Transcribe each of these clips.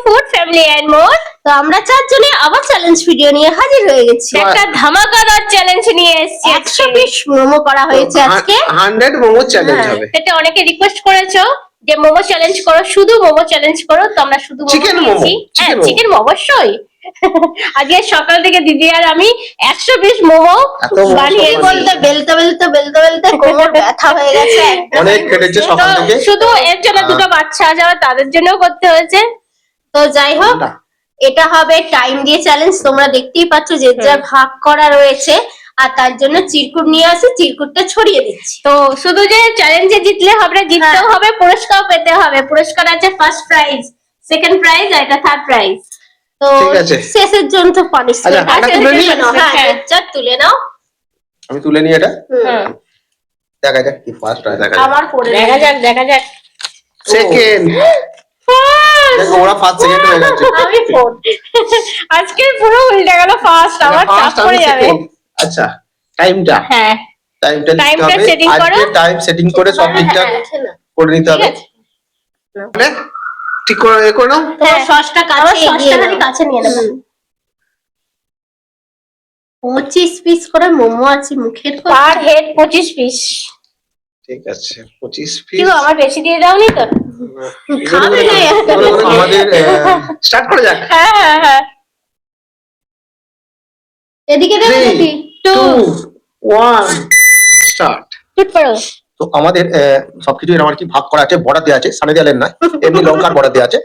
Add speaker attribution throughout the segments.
Speaker 1: Food family and more.
Speaker 2: তো আমরা চারজনে আবার চ্যালেঞ্জ ভিডিও নিয়ে হাজির হয়ে গেছি।
Speaker 1: একটা ধামাকাদার চ্যালেঞ্জ নিয়ে এসেছি।
Speaker 2: 120 মোমো করা হয়েছে আজকে।
Speaker 3: 100 মোমো চ্যালেঞ্জ হবে।
Speaker 1: এটা অনেকে রিকোয়েস্ট করেছো যে মোমো চ্যালেঞ্জ করো, শুধু মোমো চ্যালেঞ্জ করো, তো আমরা শুধু মোমো
Speaker 3: চিকেন মোমো,
Speaker 1: নিয়েছি। হ্যাঁ,
Speaker 3: চিকেন মোমো।
Speaker 1: চিকেন মোমো অবশ্যই। আজকে সকাল থেকে দিদি আর আমি 120 মোমো
Speaker 3: এত মোমো
Speaker 1: বানিয়ে
Speaker 3: সব
Speaker 2: বলতে বেলতে কোমর ব্যথা হয়ে গেছে।
Speaker 3: অনেক কেটেছে সকাল
Speaker 1: তো
Speaker 3: থেকে।
Speaker 1: শুধু এর জন্য দুটো বাচ্চা যাওয়া তাদের জন্যও করতে হয়েছে।
Speaker 2: তো যাই হোক, এটা হবে টাইম দিয়ে চ্যালেঞ্জ। তোমরা দেখতেই পাচ্ছ যে যার ভাগ করা রয়েছে, আর তার জন্য চিরকুট নিয়ে আসি, চিরকুটটা ছড়িয়ে দিচ্ছি।
Speaker 1: তো শুধু যে চ্যালেঞ্জে জিতলে হবে না, জিততেও হবে, পুরস্কার পেতে হবে। পুরস্কার আছে ফার্স্ট প্রাইজ, সেকেন্ড প্রাইজ আর এটা থার্ড প্রাইজ।
Speaker 2: তো
Speaker 3: ঠিক আছে।
Speaker 2: শেষের জন্য তো পানিশমেন্ট।
Speaker 3: আচ্ছা, আমরা তুলে নিই?
Speaker 2: হ্যাঁ, চার তুলে নাও।
Speaker 3: আমি তুলে নিই এটা।
Speaker 1: হুম,
Speaker 3: দেখা যাক কি ফার্স্ট হয়, দেখা যাক।
Speaker 2: আমার পড়ে
Speaker 1: দেখা যাক দেখা যাক।
Speaker 3: সেকেন্ড দেখো, ওরা ফার্স্ট সেকেন্ড হয়ে গেছে।
Speaker 2: আমি ফোর।
Speaker 1: আজকে পুরো উল্টে গেল, ফার্স্ট আমার চাপ
Speaker 3: ফার্স্ট আমি
Speaker 1: পড়ে যাবে।
Speaker 3: সেকেন্ড। আচ্ছা, টাইমটা
Speaker 1: হ্যাঁ,
Speaker 3: টাইমটা লিখতে
Speaker 1: টাইমটা
Speaker 3: হবে।
Speaker 1: setting করো।
Speaker 3: আজকে টাইম সেটিং করে সব ঠিকঠাক করে নিতে
Speaker 1: ঠিক
Speaker 3: হবে।
Speaker 1: আছে।
Speaker 3: মানে ঠিক করে করে নাও।
Speaker 2: তোমার সসটা কাছে
Speaker 1: আমার
Speaker 2: এগিয়ে
Speaker 1: সসটা খালি
Speaker 2: নাও।
Speaker 1: কাছে নিয়ে নেবো।
Speaker 2: 25 পিস করে মোমো আছে মুখের
Speaker 1: পার হেড 25 পিস।
Speaker 3: ঠিক আছে, 25
Speaker 1: কি
Speaker 3: পিস।
Speaker 1: গো, আমার বেশি দিয়ে দাওনি তো?
Speaker 2: খাবে না একটা।
Speaker 3: আমাদের স্টার্ট করা যাক।
Speaker 1: হ্যাঁ হ্যাঁ হ্যাঁ।
Speaker 2: এদিকে দেবে
Speaker 3: 3
Speaker 2: দিদি।
Speaker 3: 2 1 স্টার্ট।
Speaker 1: শুট করো।
Speaker 3: তো আমাদের সবকিছু এরকম আর কি ভাগ করা আছে, বর্ডার দেওয়া আছে, সামনে দেওয়ালের নয়, এমনি লঙ্কার বর্ডার দেওয়া আছে।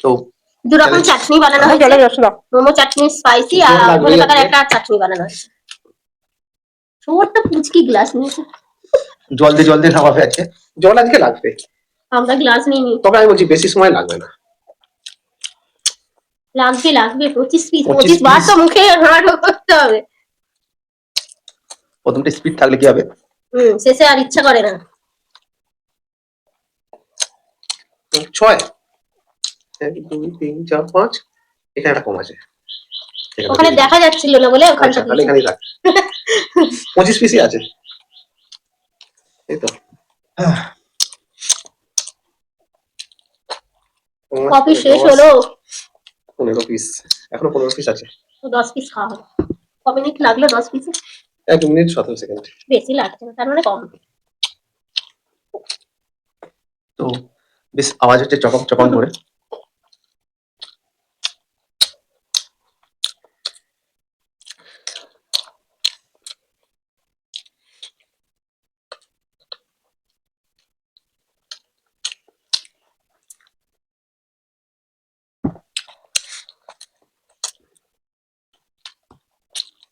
Speaker 3: তো
Speaker 2: দু রকম চাটনি বানানো হয়েছে, মোমো চাটনি স্পাইসি আর ধনে পাতার একটা চাটনি বানানো হয়েছে। ছোট্ট পুচকি গ্লাস নিয়েছে।
Speaker 3: জল দিয়ে নামাবে আজকে। জল আজকে লাগবে,
Speaker 2: আমরা গ্লাস নিইনি।
Speaker 3: তবে আমি বলছি বেশি সময় লাগবে না।
Speaker 2: লাগবে 25 পিস।
Speaker 3: 25
Speaker 2: 25 বার তো মুখে হাঁড় করতে হবে।
Speaker 3: প্রথমটা স্পিড থাকলে কি হবে?
Speaker 2: শেষে আর ইচ্ছা করে না।
Speaker 3: 6 1 2 3 4 5 এখানে একটা কম আছে।
Speaker 2: ওখানে দেখা যাচ্ছিল না বলে ওখানটা
Speaker 3: আচ্ছা, তাহলে এখানেই রাখ। 25 পিসই আছে, এই তো।
Speaker 2: কপি শেষ হলো।
Speaker 3: 15 পিস, এখনো 15 পিস আছে।
Speaker 2: তো 10 পিস খাওয়া হবে। ক মিনিট লাগলো 10 পিসে?
Speaker 3: 1 মিনিট 17 সেকেন্ড।
Speaker 2: বেশি লাগছে না, তার মানে কম।
Speaker 3: তো বেশ আওয়াজ হচ্ছে চপক চপক করে।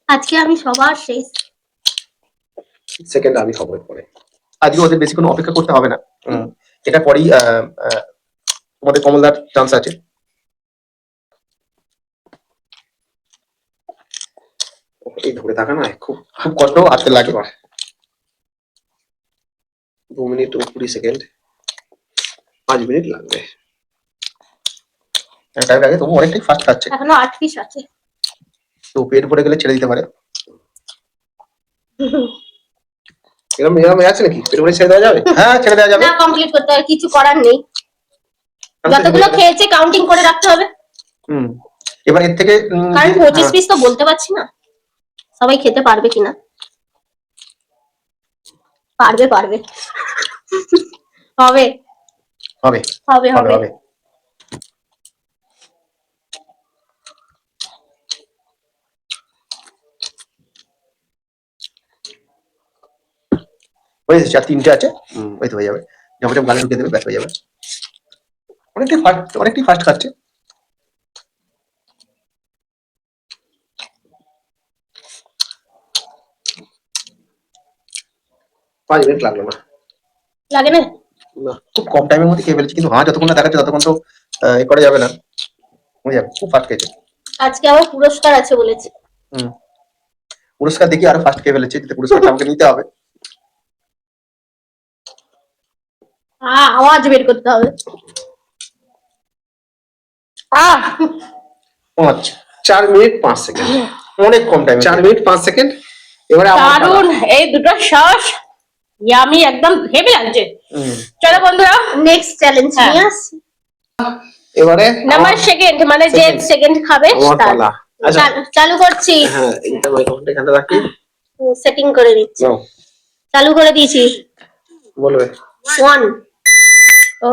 Speaker 2: আজকে আমি সবার শেষ।
Speaker 3: সেকেন্ড আমি খবর পরে। আজকে ওদের বেশি কোনো অপেক্ষা করতে হবে না। এটা পরেই তোমাদের কমলদার চান্স আছে। এই ধরে থাকা না খুব খুব কষ্ট আসতে লাগে। 2 মিনিট ও 20 সেকেন্ড, 5 মিনিট লাগবে। টাইম লাগে, তবু অনেকটাই ফাস্ট খাচ্ছে।
Speaker 2: এখনো 8 পিস আছে।
Speaker 3: তো পেট ভরে গেলে ছেড়ে দিতে পারে। এরকম আছে নাকি পেট ভরে ছেড়ে দেওয়া যাবে? হ্যাঁ, ছেড়ে দেওয়া যাবে।
Speaker 2: না, কমপ্লিট করতে হবে, কিছু করার নেই। যতগুলো খেয়েছে কাউন্টিং করে রাখতে হবে।
Speaker 3: এবার এর থেকে
Speaker 2: কারণ 25 পিস তো বলতে পারছি না সবাই খেতে পারবে কিনা। পারবে হবে
Speaker 3: হবে
Speaker 2: হবে হবে।
Speaker 3: হবে। হয়েছে, 4-3টে আছে। ওই তো হয়ে যাবে। যখন গালে ঢুকে দেবে ব্যাস হয়ে যাবে। অনেকটাই ফাস্ট খাচ্ছে। পাঁচ মিনিট লাগলো না।
Speaker 2: লাগে না?
Speaker 3: না, খুব কম টাইমের মধ্যে খেয়ে ফেলেছি। কিন্তু যতক্ষণ না দেখাচ্ছে ততক্ষণ তো এ করা যাবে না। হয়ে যাবে, খুব ফাস্ট খেয়েছে।
Speaker 2: আজকে আবার পুরস্কার আছে বলেছে।
Speaker 3: পুরস্কার দেখি আরো ফাস্ট খেয়ে ফেলেছে, পুরস্কারটা আমাকে নিতে হবে।
Speaker 2: আওয়াজ বের করতে হবে।
Speaker 3: 4 মিনিট 5 সেকেন্ড, অনেক কম টাইম। 4 minute 5 second. এবারে
Speaker 1: দারুন, এই দুটো সস ইয়ামি, একদম হেভি লাগছে। চলো বন্ধুরা,
Speaker 2: নেক্সট চ্যালেঞ্জ নিয়ে আসি।
Speaker 3: এবারে
Speaker 1: নাম্বার সেকেন্ড, মানে যে
Speaker 3: Second.
Speaker 1: সেকেন্ড খাবে
Speaker 3: আমার
Speaker 1: তার।
Speaker 3: পালা। আচ্ছা
Speaker 2: চালু করছি,
Speaker 3: হ্যাঁ এইটা মাইক্রোফোনটা এখানে রাখি।
Speaker 2: সেটিং করে দিচ্ছি,
Speaker 3: নাও
Speaker 2: চালু করে দিয়েছি।
Speaker 3: বলবে।
Speaker 2: 1
Speaker 1: ও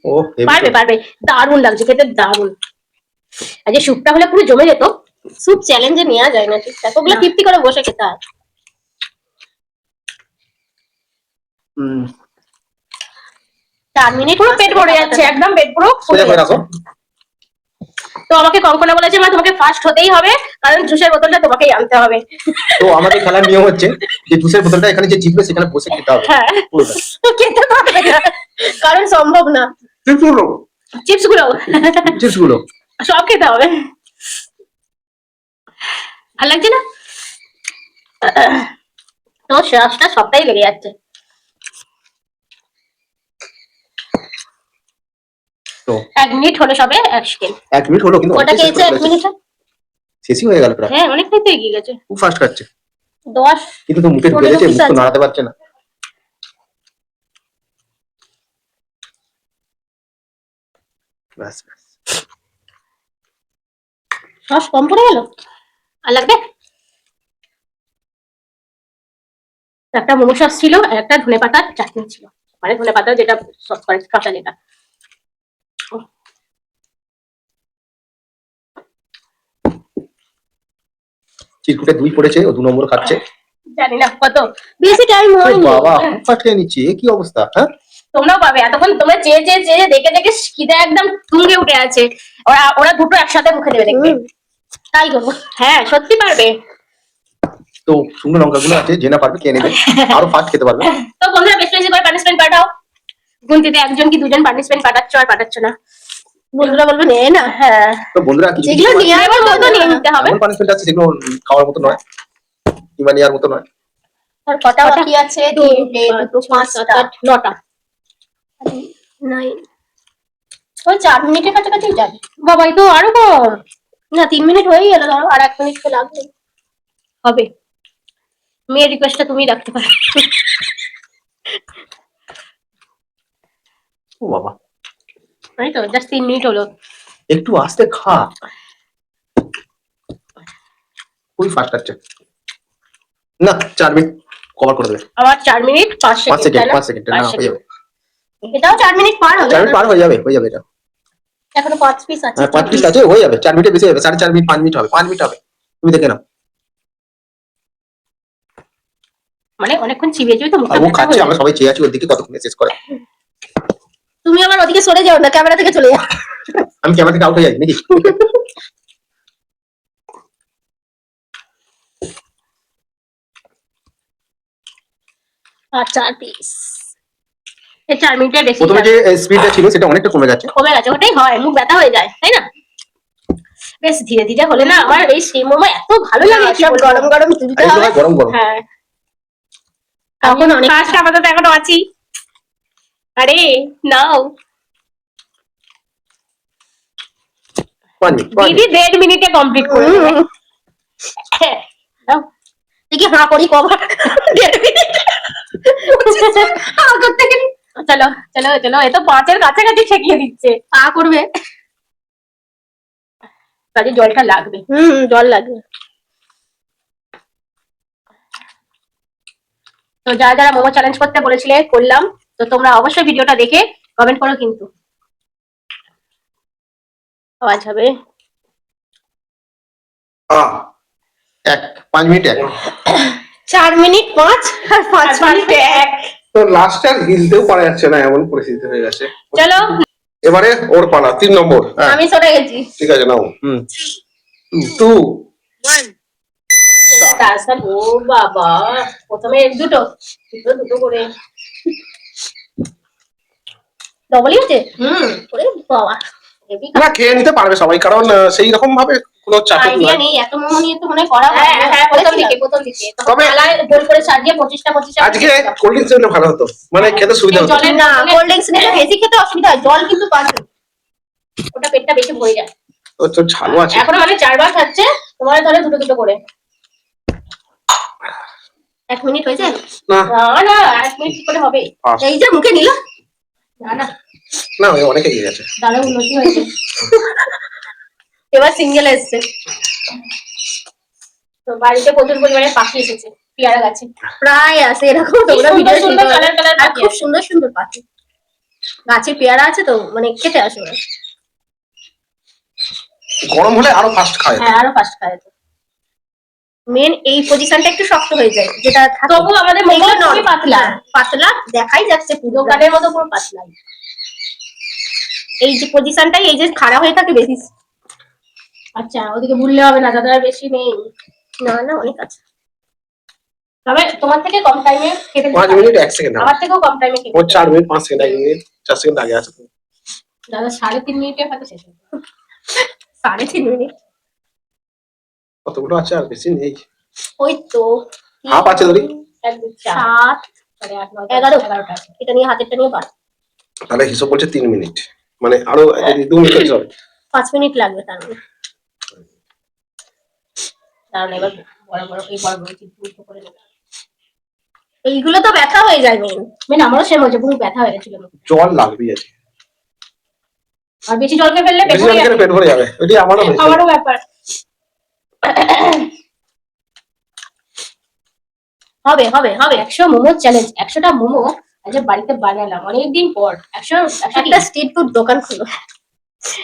Speaker 3: ও হেভি
Speaker 1: পারবে
Speaker 3: তো।
Speaker 1: পারবে, দারুণ লাগছে খেতে, দারুণ। আর যে স্যুপটা হলে পুরো জমে যেত।
Speaker 2: স্যুপ চ্যালেঞ্জে নেওয়া যায় না ঠিকঠাক, ওগুলো
Speaker 1: না।
Speaker 2: তৃপ্তি করে বসে খেতে হয়।
Speaker 3: হুম
Speaker 2: 4 মিনিট
Speaker 1: পুরো পেট ভরে যাচ্ছে, একদম পেট পুরো
Speaker 3: সোজা
Speaker 1: ফুলে
Speaker 3: করে
Speaker 1: যাচ্ছে।
Speaker 3: রাখো।
Speaker 1: তো আমাকে কঙ্কনা বলেছে, মা তোমাকে ফার্স্ট হতেই হবে, কারণ জুসের বোতলটা তোমাকেই আনতে হবে।
Speaker 3: তো আমাদের খেলার নিয়ম হচ্ছে যে জুসের বোতলটা এখানে যে জিতবে সেখানে বসে খেতে হবে
Speaker 1: হ্যাঁ
Speaker 3: পুরোটা।
Speaker 1: খেতে পারবে না,
Speaker 2: কারণ সম্ভব না।
Speaker 3: চিপস গুলো
Speaker 1: চিপস গুলো
Speaker 3: চিপস গুলো
Speaker 1: সব খেতে হবে। ভালো লাগছে না? তো শ্বাসটা সবটাই লেগে যাচ্ছে।
Speaker 3: তো
Speaker 1: 1 মিনিট হলো সবে, 1 সেকেন্ড।
Speaker 3: 1 মিনিট হলো কিন্তু
Speaker 2: ওটা
Speaker 3: অনেকটাই শেষ
Speaker 2: খেয়েছে
Speaker 3: করে
Speaker 2: 1
Speaker 3: ফেলেছে।
Speaker 2: মিনিটে।
Speaker 3: শেষই হয়ে গেল প্রায়।
Speaker 1: হ্যাঁ অনেকটাই তো এগিয়ে গেছে।
Speaker 3: খুব ফাস্ট খাচ্ছে
Speaker 2: 10
Speaker 3: কিন্তু তো মুখে ঢুকে
Speaker 2: 15
Speaker 3: গেছে,
Speaker 2: piece
Speaker 3: মুখ তো
Speaker 2: আছে।
Speaker 3: নাড়াতে পারছে না। ব্যাস ব্যাস।
Speaker 2: সস কম পড়ে গেল।
Speaker 1: আর লাগবে? একটা মোমো সস ছিল আর একটা ধনেপাতার চাটনি ছিল, মানে ধনেপাতা যেটা সস করে কাঁচা যেটা।
Speaker 3: চিরকুটে 2 পড়েছে, ও 2 নম্বর খাচ্ছে।
Speaker 1: জানি না কত।
Speaker 2: বেশি টাইম
Speaker 3: ও
Speaker 2: হয়নি।
Speaker 3: বাবা খুব ফাস্ট খেয়ে নিচ্ছে, এ কি অবস্থা হ্যাঁ?
Speaker 1: তোমরাও পাবে, এতক্ষণ তোমরা চেয়ে চেয়ে চেয়ে দেখে দেখে খিদে একদম তুঙ্গে উঠে আছে। ওরা ওরা দুটো একসাথে মুখে দেবে দেখবে।
Speaker 2: তাই করবো।
Speaker 1: হ্যাঁ সত্যি পারবে।
Speaker 3: তো শুকনো লঙ্কাগুলো আছে, যে না পারবে খেয়ে নেবে, আরো ফাস্ট খেতে পারবে।
Speaker 1: তো বন্ধুরা বেশি বেশি করে পানিশমেন্ট পাঠাও। গুনতিতে 1 জন কি 2 জন পানিশমেন্ট পাঠাচ্ছ আর পাঠাচ্ছ না।
Speaker 2: বন্ধুরা বলবে নে না।
Speaker 1: হ্যাঁ
Speaker 3: তো বন্ধুরা কিছু কিছু
Speaker 2: যেগুলো
Speaker 3: সময়
Speaker 2: নেওয়ার
Speaker 1: এবার
Speaker 2: মতো
Speaker 1: মতো নিয়ে নিতে হবে।
Speaker 3: এমন পানিশমেন্ট আছে যেগুলো খাওয়ার মতো নয় কিংবা নেওয়ার মতো নয়।
Speaker 2: আর কটা
Speaker 1: কটা?
Speaker 2: বাকি আছে?
Speaker 1: 2,
Speaker 2: 3টে, 2, 5টা,
Speaker 1: 9টা।
Speaker 2: 9। ওই 4 মিনিটের কাছাকাছি যাবে।
Speaker 1: বাবা এই তো আরো কম
Speaker 2: না 3 মিনিট হয়েই গেল, ধরো আর 1 মিনিট তো লাগবে।
Speaker 1: হবে। মেয়ের রিকোয়েস্টটা তুমি রাখতে পারো।
Speaker 3: ও বাবা
Speaker 1: এই তো জাস্ট 3 মিনিট হলো।
Speaker 3: একটু আস্তে খা, খুবই ফাস্ট খাচ্ছে। না 4 মিনিট কভার করে দেবে।
Speaker 1: আমার 4 মিনিট 5
Speaker 3: 5
Speaker 1: সেকেন্ড,
Speaker 3: সেকেন্ড
Speaker 1: তাই না?
Speaker 3: 5 সেকেন্ড না
Speaker 1: 5
Speaker 3: হয়ে যাবে।
Speaker 2: এটাও 4 মিনিট পার হবে।
Speaker 3: 4 মিনিট পার হয়ে যাবে এটা।
Speaker 2: এখনো 5 পিস আছে।
Speaker 3: হ্যাঁ 5 মিনিট আছে, হয়ে যাবে। 4 মিনিটের বেশি হবে, 4.5 মিনিট 5 মিনিট হবে, 5 মিনিট হবে। তুমি দেখে নাও।
Speaker 1: মানে অনেকক্ষণ চিবিয়ে চিবিয়ে তো
Speaker 3: আর
Speaker 1: মুখটা
Speaker 3: ও
Speaker 1: ব্যথা
Speaker 3: খাচ্ছে,
Speaker 1: হয়ে
Speaker 3: আমরা
Speaker 1: যায়।
Speaker 3: সবাই চেয়ে আছি ওর দিকে কতক্ষণে শেষ করে।
Speaker 2: তুমি আবার ওদিকে সরে যাও না, ক্যামেরা থেকে চলে যাও।
Speaker 3: আমি ক্যামেরা থেকে আউট হয়ে যাই নাকি?
Speaker 2: আর 4 পিস।
Speaker 1: এই 4 মিনিটের বেশি
Speaker 3: প্রথমে
Speaker 1: যাবে।
Speaker 3: যে স্পিডটা ছিল সেটা অনেকটা কমে গেছে।
Speaker 1: কমে গেছে, ওটাই হয়, মুখ ব্যথা হয়ে যায়, তাই না? বেশ ধীরে ধীরে হলে না আমার এই সেই মোমো এত ভালো লাগে। কি
Speaker 2: সব
Speaker 1: বলবো?
Speaker 2: গরম গরম তুলতে
Speaker 3: এই
Speaker 2: হবে।
Speaker 3: সময় গরম গরম।
Speaker 1: হ্যাঁ
Speaker 2: তখন অনেক
Speaker 1: ফার্স্ট আপাতত এখনো আছি। আরে নাও
Speaker 3: 5 মিনিট
Speaker 1: দিদি 1.5 মিনিটে কমপ্লিট করে দেবে। নাও।
Speaker 2: দেখি হাঁ করি কভার। আগের থেকে
Speaker 1: চলো চলো চলো, এ তো 5-এর কাছাকাছি ঠেকিয়ে দিচ্ছে।
Speaker 2: হাঁ করবে।
Speaker 1: কাজে জলটা লাগবে।
Speaker 2: জল লাগবে।
Speaker 1: তো যারা যারা মোমো চ্যালেঞ্জ করতে বলেছিলে করলাম। তো তোমরা অবশ্যই ভিডিওটা দেখে কমেন্ট করো কিন্তু। আওয়াজ হবে।
Speaker 3: 5 মিনিট 1।
Speaker 2: 4 মিনিট 5 আর 5 মিনিট 1।
Speaker 3: তো লাস্ট আর গিলতেও পারা যাচ্ছে না, এমন পরিস্থিতি হয়ে গেছে।
Speaker 1: চলো
Speaker 3: এবারে ওর পালা 3 নম্বর। হ্যাঁ
Speaker 2: আমি সরে গেছি।
Speaker 3: ঠিক আছে নাও। 2
Speaker 1: তারপর ও বাবা প্রথমে দুটো দুটো দুটো করে ডবলই হচ্ছে।
Speaker 2: ওরে বাবা,
Speaker 1: হেভি
Speaker 3: না খেয়ে নিতে পারবে সবাই, কারণ সেই রকম ভাবে কোনো চাপ
Speaker 2: আইডিয়া
Speaker 3: নয়।
Speaker 2: নেই, এত মোমো নিয়ে তো মনে হয় করা
Speaker 1: হ্যাঁ
Speaker 2: হয়নি।
Speaker 1: হ্যাঁ প্রথম
Speaker 2: করেছিলাম।
Speaker 1: দিকে প্রথম দিকে তখন
Speaker 3: তবে-
Speaker 1: থালায় গোল করে সাজিয়ে 25টা
Speaker 3: আজকে কোল্ড ড্রিঙ্কস হলে ভালো হতো, মানে খেতে সুবিধা হতো।
Speaker 1: জলের
Speaker 2: না
Speaker 1: বোতলে
Speaker 2: কোল্ড ড্রিঙ্কস নিলে বেশি খেতে অসুবিধা হয়, জল কিন্তু পাঁচ।
Speaker 1: ওটা পেটটা বেশি ভরে যায়।
Speaker 3: ও তো ঝালও আছে।
Speaker 1: এখনো মানে 4 বার খাচ্ছে, তোমার তাহলে দুটো দুটো করে।
Speaker 2: 1 মিনিট হয়েছে।
Speaker 3: না
Speaker 1: না না 1 মিনিট কি করে হবে?
Speaker 3: পাঁচ।
Speaker 2: এই যে মুখে নিল।
Speaker 1: না না
Speaker 3: না ওই অনেক এগিয়ে গেছে।
Speaker 1: দাদা উন্নতি হয়েছে।
Speaker 2: এবার সিঙ্গেল এসছে।
Speaker 1: তো বাড়িতে প্রচুর পরিমাণে পাখি এসেছে পেয়ারা গাছে।
Speaker 2: প্রায় আছে এরকম, তোমরা
Speaker 1: সুন্দর
Speaker 2: ভিডিও
Speaker 1: সুন্দর কালার কালার
Speaker 2: আর
Speaker 1: পাখি
Speaker 2: খুব
Speaker 1: আছে।
Speaker 2: সুন্দর সুন্দর পাখি। গাছে পেয়ারা আছে তো মানে খেতে আসবে না।
Speaker 3: গরম হলে আরো ফাস্ট খায়।
Speaker 1: হ্যাঁ আরো ফাস্ট খায় তো।
Speaker 2: মেন এই পজিশনটা একটু শক্ত হয়ে যায় যেটা থাকে।
Speaker 1: তবু আমাদের মোমো
Speaker 2: এগুলো
Speaker 1: খুবই
Speaker 2: normal।
Speaker 1: পাতলা,
Speaker 2: পাতলা দেখাই যাচ্ছে পুরো।
Speaker 1: দোকানের মতো পুরো পাতলা।
Speaker 2: এই যে পজিশনটাই এই যে খাড়া হয়ে থাকে বেশি।
Speaker 1: আচ্ছা ওদিকে ভুললে হবে না, দাদার বেশি নেই।
Speaker 2: না না অনেক আছে।
Speaker 1: তবে তোমার থেকে কম টাইমে খেতে
Speaker 3: 5 মিনিট 1 সেকেন্ড।
Speaker 1: আমার থেকেও কম টাইমে খেতে
Speaker 3: ও 4 মিনিট 5 সেকেন্ড 1 মিনিট 4 সেকেন্ড আগে আছে।
Speaker 1: দাদা 3.5 মিনিটে হয়তো শেষ হবে।
Speaker 2: 3.5 মিনিট।
Speaker 3: কতগুলো আছে আর বেশি নেই।
Speaker 2: ওই তো
Speaker 3: হাফ আছে ধরি।
Speaker 1: 1 2 3
Speaker 2: 7
Speaker 1: 4 8 9
Speaker 2: 11
Speaker 1: 11টা আছে।
Speaker 2: এটা নিয়ে হাতেরটা নিয়ে বার।
Speaker 3: তাহলে হিসাব বলছে 3 মিনিট, মানে আরো যদি 2 মিনিট হবে
Speaker 2: 5 মিনিট লাগবে তার মানে।
Speaker 1: কারণ এবার বড় বড় এই বড় বড় চিত্র করে নেব।
Speaker 2: এইগুলো তো ব্যথা হয়ে যায় মেন।
Speaker 1: মেন আমারও সেম হয়েছে, পুরো ব্যথা হয়ে গেছিল।
Speaker 3: জল লাগবে আছে।
Speaker 1: আর বেশি জল খেয়ে ফেললে পেট
Speaker 3: বেশি
Speaker 1: ভরে
Speaker 3: জল
Speaker 1: যাবে।
Speaker 3: খেলে পেট ভরে যাবে, ওইটি আমারও হয়েছে।
Speaker 1: আমারও ব্যাপার।
Speaker 2: হবে হবে হবে।
Speaker 1: 100 মোমো চ্যালেঞ্জ, 100টা মোমো আজ বাড়িতে বানালাম অনেকদিন পর। 100
Speaker 2: একটা স্ট্রিট ফুড দোকান খুলো।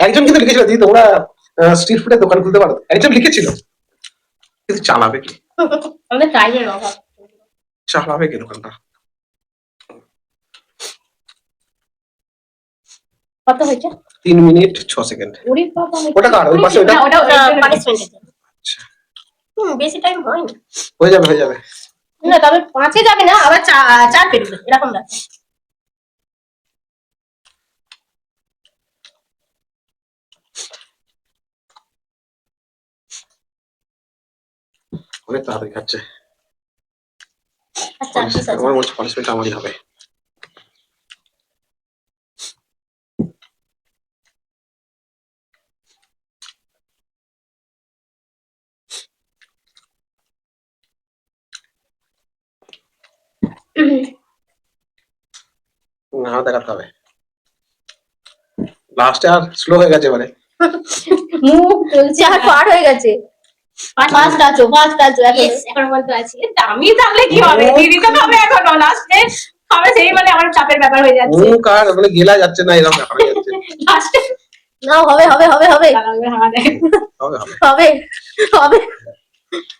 Speaker 3: একজন কিন্তু লিখেছিল দিদি তোমরা স্ট্রিট ফুডের দোকান খুলতে পারো, একজন লিখেছিল, কিন্তু চালাবে কি?
Speaker 1: আমাদের টাইমের অভাব।
Speaker 3: চালাবে কি দোকানটা?
Speaker 1: কত হয়েছে?
Speaker 3: 3 মিনিট 6 সেকেন্ড।
Speaker 1: ওরে বাবা,
Speaker 3: ওটা কার? ওই পাশে ওটা?
Speaker 1: না, ওটা
Speaker 2: পানিশমেন্ট। বেশি টাইম হয় না।
Speaker 3: হয়ে যাবে হয়ে যাবে।
Speaker 2: না তবে 5-এ যাবে না, আবার 4 পেরোবে এরকম না।
Speaker 3: অনেক তাড়াতাড়ি খাচ্ছে।
Speaker 2: আচ্ছা ঠিক আছে।
Speaker 3: আমার মনে হচ্ছে পানিশমেন্ট আমারই হবে। না দেখাতে হবে, লাস্টে আর স্লো হয়ে গেছে এবারে।
Speaker 1: মুখ চলছে।
Speaker 2: 4 পার হয়ে গেছে। ফার্স্ট আছো এখন।
Speaker 1: Yes, এখন বলতে আছি আমি থাকলে কি হবে, দিদি তো খাবে এখনো লাস্টে খাবে, সেই মানে আমার চাপের ব্যাপার হয়ে যাচ্ছে
Speaker 3: মুখ আর মানে গেলা যাচ্ছে না, এরকম ব্যাপার হয়ে যাচ্ছে।
Speaker 1: লাস্টে।
Speaker 2: নাও হবে হবে হবে হবে
Speaker 1: দাঁড়াবে আমাদের।
Speaker 3: হবে হবে
Speaker 2: হবে হবে।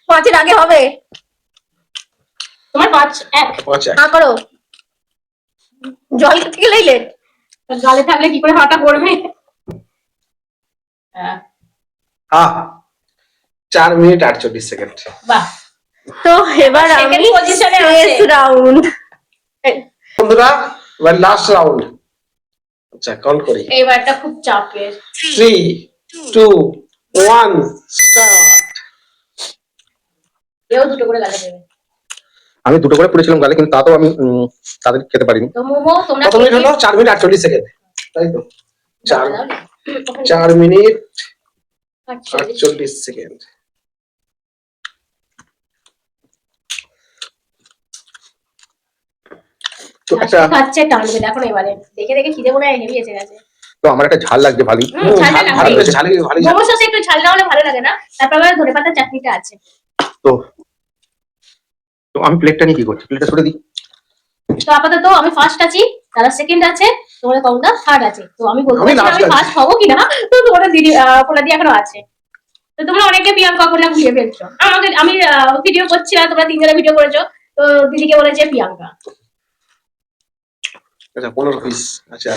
Speaker 2: 5-এর আগে হবে।
Speaker 1: তোমার 5 1
Speaker 3: আচ্ছা।
Speaker 2: হ্যাঁ করো। জল থেকে লইলে
Speaker 1: গালে থাকলে কি করে হাঁটা করবে? হ্যাঁ,
Speaker 3: হ্যাঁ 4 মিনিট 48 সেকেন্ড।
Speaker 1: বাহ।
Speaker 2: তো এবার
Speaker 1: Second
Speaker 2: আমি
Speaker 1: position এ আছে।
Speaker 2: শেষ রাউন্ড।
Speaker 3: বন্ধুরা এবার লাস্ট রাউন্ড। আচ্ছা কাউন্ট করি।
Speaker 1: এইবারটা খুব চাপের।
Speaker 3: 3 2 1 স্টার্ট।
Speaker 1: এও দুটো করে গালে দেবে।
Speaker 3: আমি দুটো করে পুড়েছিলাম গালে, কিন্তু তাতেও আমি তাদের খেতে পারিনি।
Speaker 1: তো মোমো তোমরা
Speaker 3: কত মিনিট হলো? 4 মিনিট 48 সেকেন্ড, তাই তো? 4 মিনিট 48 সেকেন্ড। তো একটা
Speaker 1: খাচ্ছে টানবে এখন, এবারে দেখে দেখে খিদে মনে হয় হেভি এসে গেছে।
Speaker 3: তো আমার একটা ঝাল লাগছে ভালোই।
Speaker 1: ঝালটা
Speaker 3: ঝাল ভালো বেশ ঝালি ভালোই ঝাল।
Speaker 1: মোমো সসে একটু ঝাল না হলে ভালো লাগে না। তারপর আবার ধনেপাতার চাটনিটা আছে।
Speaker 3: তো তো আমি প্লেটটা নিয়ে কি করছি? প্লেটটা সরে দিই।
Speaker 1: তো আপাতত আমি ফার্স্ট আছি, তারা সেকেন্ড আছে, তোমাদের কঙ্কা থার্ড আছে। তো আমি বলতে
Speaker 3: আমি
Speaker 1: পারছি না
Speaker 3: last
Speaker 1: আমি
Speaker 3: আছি।
Speaker 1: ফার্স্ট হবো কিনা। তো তোমাদের দিদি কোলাদি এখনো আছে। তো তোমরা অনেকে প্রিয়াঙ্কা কোলা ঘুরিয়ে ফেলছো। আমি ভিডিও করছি না, তোমরা 3 জনে ভিডিও করেছো। তো দিদিকে বলেছে প্রিয়াঙ্কা।
Speaker 3: আচ্ছা 15 পিস। আচ্ছা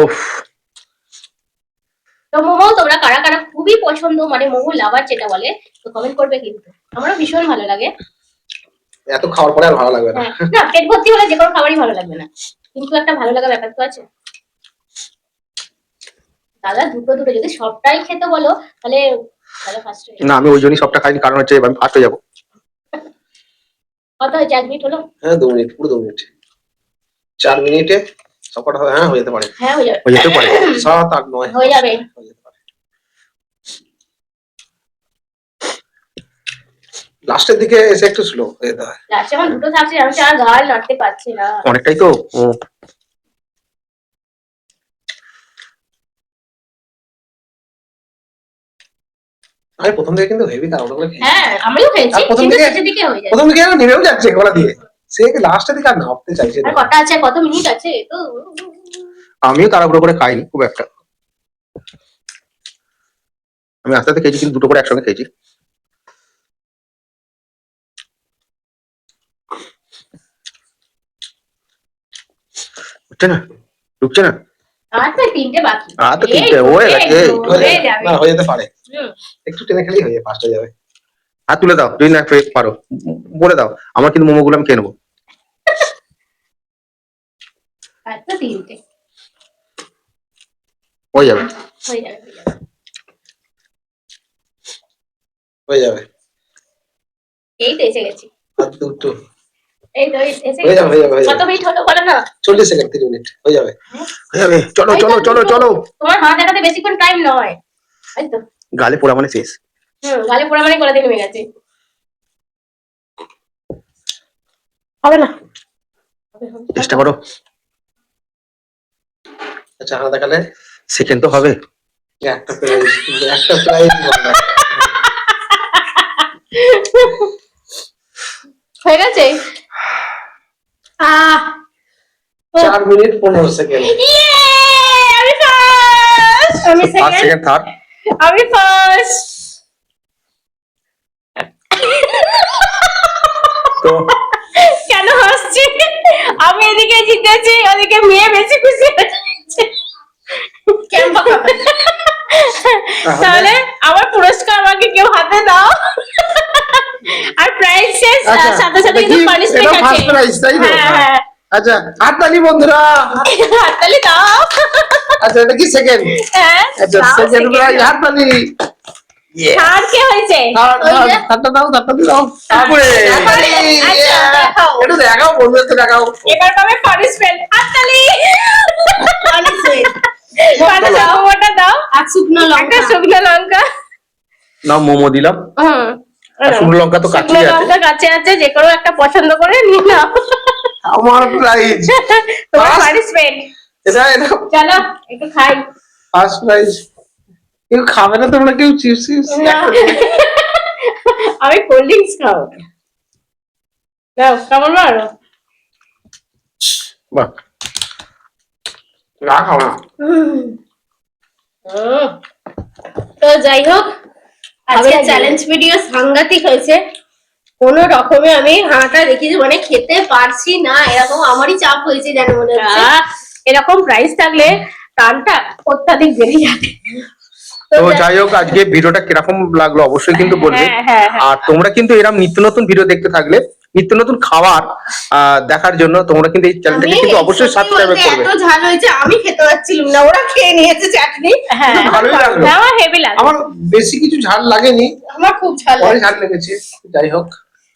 Speaker 3: ওফ।
Speaker 1: তো মোমো তোমরা কারা কারা খুবই পছন্দ, মানে মোমো লাভার যেটা বলে, তো কমেন্ট করবে কিন্তু। আমারও ভীষণ ভালো লাগে।
Speaker 3: এত খাওয়ার পরে আর ভালো লাগবে না।
Speaker 1: হ্যাঁ, না পেট ভর্তি হলে যে কোনো খাবারই ভালো লাগবে না, কিন্তু একটা ভালো লাগা ব্যাপার তো আছে। দাদা দুটো দুটো যদি সবটাই খেতে বলো তাহলে তাহলে ফার্স্ট হয়ে
Speaker 3: না আমি ওই জন্যই সবটা খাইনি, কারণ হচ্ছে আমি ফার্স্ট হয়ে যাবো।
Speaker 1: কত হয়েছে? 1 মিনিট হলো।
Speaker 3: হ্যাঁ 2 মিনিট, পুরো 2 মিনিট। 4 মিনিটে সবকটা হয়ে যেতে পারে।
Speaker 1: হ্যাঁ হয়ে যাবে,
Speaker 3: হয়ে যেতে পারে 7 8 9
Speaker 1: হয়ে যাবে।
Speaker 3: হয়ে যেতে পারে। লাস্টের দিকে এসে একটু স্লো হয়ে যায়।
Speaker 1: লাস্টে আমার দুটো থাকছে, আমি আর গাল নাড়তে পারছি না।
Speaker 3: অনেকটাই তো আমি প্রথম দিকে কিন্তু হেভি তাড়াহুড়ো করে খেয়েছি।
Speaker 1: হ্যাঁ আমিও খেয়েছি,
Speaker 3: আর প্রথম
Speaker 1: কিন্তু
Speaker 3: দিকে-
Speaker 1: শেষের দিকে হয়ে যায়।
Speaker 3: প্রথম দিকে আমি নেমেও যাচ্ছে গলা দিয়ে, সে লাস্টের দিকে আর নামতে চাইছে
Speaker 1: আর
Speaker 3: না।
Speaker 1: কটা আছে, কত মিনিট আছে তো?
Speaker 3: আমিও তাড়াহুড়ো করে খাইনি খুব একটা, আমি আস্তে আস্তে খেয়েছি, কিন্তু দুটো করে একসঙ্গে খেয়েছি। হচ্ছে না, ঢুকছে না।
Speaker 1: আর তো 3টে বাকি।
Speaker 3: আর তো
Speaker 1: এই
Speaker 3: তিনটে হয়ে গেছে, এই
Speaker 1: হয়ে যাবে।
Speaker 3: না হয়ে যেতে পারে,
Speaker 1: হুম।
Speaker 3: একটু টেনে খেলেই হয়ে ফাস্ট হয়ে যাবে। হাত তুলে দাও, যদি না পারো বলে দাও, আমার কিন্তু মোমো গুলো আমি খেয়ে নেবো।
Speaker 1: আর তো 3টে
Speaker 3: হয়ে যাবে,
Speaker 1: হয়ে যাবে, হয়ে যাবে।
Speaker 3: হয়ে যাবে।
Speaker 1: এই তো এসে গেছি,
Speaker 3: আর দুটো
Speaker 1: এই তো এসে
Speaker 3: হয়ে যাবে,
Speaker 1: গেছি।
Speaker 3: হয়ে যাবে, হয়ে
Speaker 1: কত
Speaker 3: যাবে।
Speaker 1: মিনিট হলো বলো না?
Speaker 3: 40 সেকেন্ড, 3 মিনিট হয়ে যাবে, হয়ে যাবে। চলো
Speaker 1: এই তো
Speaker 3: চলো চলো
Speaker 1: দুটো।
Speaker 3: চলো।
Speaker 1: তোমার হাত দেখাতে বেশিক্ষণ টাইম নয়, এই তো।
Speaker 3: গালে পোড়া মানে শেষ।
Speaker 1: গালে পোড়া মানে গলা দিয়ে নেমে গেছে। হবে না,
Speaker 3: চেষ্টা করো। আচ্ছা হাত দেখালে সেকেন্ড তো হবে। একটা প্রাইজ, একটা প্রাইজ
Speaker 1: হয়ে গেছে।
Speaker 3: 4 মিনিট 15 সেকেন্ড।
Speaker 1: ইয়ে, আমি ফার্স্ট, আমি
Speaker 3: ফার্স্ট
Speaker 1: সেকেন্ড,
Speaker 3: সেকেন্ড থার্ড।
Speaker 1: আমি ফার্স্ট।
Speaker 3: তো
Speaker 1: কেন হাসছি? আমি এদিকে জিতেছি, ওদিকে মেয়ে বেশি খুশি হয়েছে। তাহলে আমার পুরস্কার আমাকে কেউ হাতে দাও। আর প্রাইজ শেষ, সাথে সাথে কিন্তু পানিশমেন্ট আছে।
Speaker 3: ফার্স্ট প্রাইজ তাই তো?
Speaker 1: হ্যাঁ হ্যাঁ,
Speaker 3: আচ্ছা হাততালি বন্ধুরা।
Speaker 1: হাততালি দাও।
Speaker 3: আচ্ছা এটা কি সেকেন্ড?
Speaker 1: হ্যাঁ,
Speaker 3: আচ্ছা
Speaker 1: দাও
Speaker 3: সেকেন্ড
Speaker 1: second
Speaker 3: প্রাইজ,
Speaker 1: দাও।
Speaker 3: হাততালি।
Speaker 1: থার্ড কে হয়েছে? ওই যে,
Speaker 3: হাতটা দাও, হাতটা দাও। তারপরে
Speaker 1: আচ্ছা, দেখাও।
Speaker 3: একটু দেখাও বন্ধুদেরকে দেখাও।
Speaker 1: এবার পাবে পানিশমেন্ট, হাততালি। পানিশমেন্ট
Speaker 3: দাও।
Speaker 1: মোমোটা দাও,
Speaker 2: আর শুকনো
Speaker 1: একটা
Speaker 2: লঙ্কা।
Speaker 1: শুকনো লঙ্কা।
Speaker 3: নাও মোমো দিলাম। আর শুকনো লঙ্কা তো কাছেই
Speaker 1: শুকনো
Speaker 3: আছে।
Speaker 1: লঙ্কা কাছে আছে, যে কোনো একটা পছন্দ করে নিয়ে নাও।
Speaker 3: আমার প্রাইজ,
Speaker 1: তোমার
Speaker 3: First-
Speaker 1: পানিশমেন্ট।
Speaker 3: এটা এটা
Speaker 1: চলো একটু খাই।
Speaker 3: First prize. কেউ খাবে না তোমরা, কেউ চিপস
Speaker 1: না। আমি কোল্ড ড্রিঙ্কস খাবো। নাও কেমন মারো?
Speaker 3: বাহ রাখো না।
Speaker 2: তো যাই হোক, আজকে
Speaker 1: হবে না।
Speaker 2: চ্যালেঞ্জ ভিডিও সাংঘাতিক হয়েছে। কোনো রকমে আমি হাঁটা দেখিয়েছি, মানে খেতে পারছি না, এরকম আমারই চাপ হয়েছে যেন মনে হচ্ছে।
Speaker 1: এরকম প্রাইস থাকলে টানটা অত্যাধিক বেড়ে যাবে।
Speaker 3: তো যাই হোক, আজকে ভিডিওটা কিরকম লাগলো অবশ্যই কিন্তু বলবে।
Speaker 1: হ্যাঁ, হ্যাঁ, হ্যাঁ।
Speaker 3: আর তোমরা কিন্তু এরকম নিত্য নতুন ভিডিও দেখতে থাকলে, নিত্য নতুন খাবার দেখার জন্য তোমরা কিন্তু এই চ্যানেলটাকে
Speaker 2: আমি
Speaker 3: কিন্তু অবশ্যই
Speaker 2: সত্যি
Speaker 3: সাবস্ক্রাইব
Speaker 2: বলতে
Speaker 3: করবে।
Speaker 2: এত ঝাল হয়েছে, আমি খেতে পারছিলাম না, ওরা খেয়ে নিয়েছে চাটনি।
Speaker 1: হ্যাঁ,
Speaker 3: কিন্তু ভালোই লাগলো।
Speaker 1: আমার হেভি লাগে।
Speaker 3: আমার বেশি কিছু ঝাল লাগেনি,
Speaker 2: আমার খুব ঝাল
Speaker 3: পরে
Speaker 2: লাগছে।
Speaker 3: ঝাল লেগেছে। যাই হোক,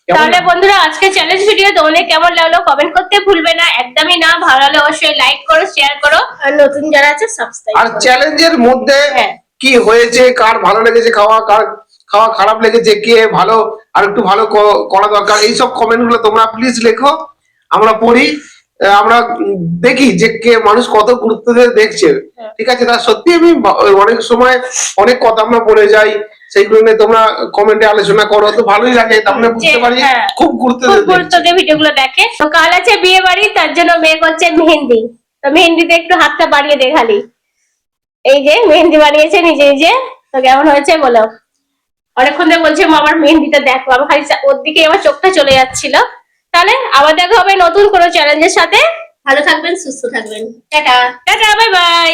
Speaker 3: কেমন
Speaker 1: তাহলে বন্ধুরা আজকে চ্যালেঞ্জ ভিডিও তোমাদের কেমন লাগলো কমেন্ট করতে ভুলবে না, একদমই না। ভালো লাগলে অবশ্যই লাইক করো, শেয়ার করো।
Speaker 2: আর নতুন যারা আছে সাবস্ক্রাইব
Speaker 3: আর চ্যালেঞ্জের মধ্যে
Speaker 1: হ্যাঁ।
Speaker 3: কি হয়েছে, কার ভালো লেগেছে খাওয়া, কার খাওয়া খারাপ লেগেছে, কে ভালো আর একটু ভালো করা দরকার, এইসব কমেন্ট গুলো তোমরা প্লিজ লেখো, আমরা পড়ি। আমরা দেখি যে কে মানুষ কত গুরুত্ব দিয়ে দেখছে। ঠিক আছে, তা সত্যি আমি অনেক সময় অনেক কথা আমরা বলে যাই, সেইগুলো নিয়ে তোমরা কমেন্টে আলোচনা করো, তো ভালোই লাগে, তাহলে বুঝতে পারি
Speaker 1: হ্যাঁ।
Speaker 3: খুব গুরুত্ব
Speaker 1: খুব
Speaker 3: দিয়ে
Speaker 1: গুরুত্ব
Speaker 3: দেখছে।
Speaker 1: দিয়ে ভিডিওগুলো দেখে। তো কাল আছে বিয়ে বাড়ি, তার জন্য মেয়ে করছে মেহেন্দি। তো মেহেন্দিতে একটু হাতটা বাড়িয়ে দে খালি। এই যে মেহেন্দি বানিয়েছে নিজে নিজে। তো কেমন হয়েছে বলো? অনেকক্ষণ ধরে বলছে মা আমার মেহেন্দিটা দেখো, আমি খালি ওর দিকে আমার চোখটা চলে যাচ্ছিল। তাহলে আবার দেখা হবে নতুন কোনো চ্যালেঞ্জের সাথে।
Speaker 2: ভালো থাকবেন, সুস্থ থাকবেন।
Speaker 1: Tata tata, bye bye.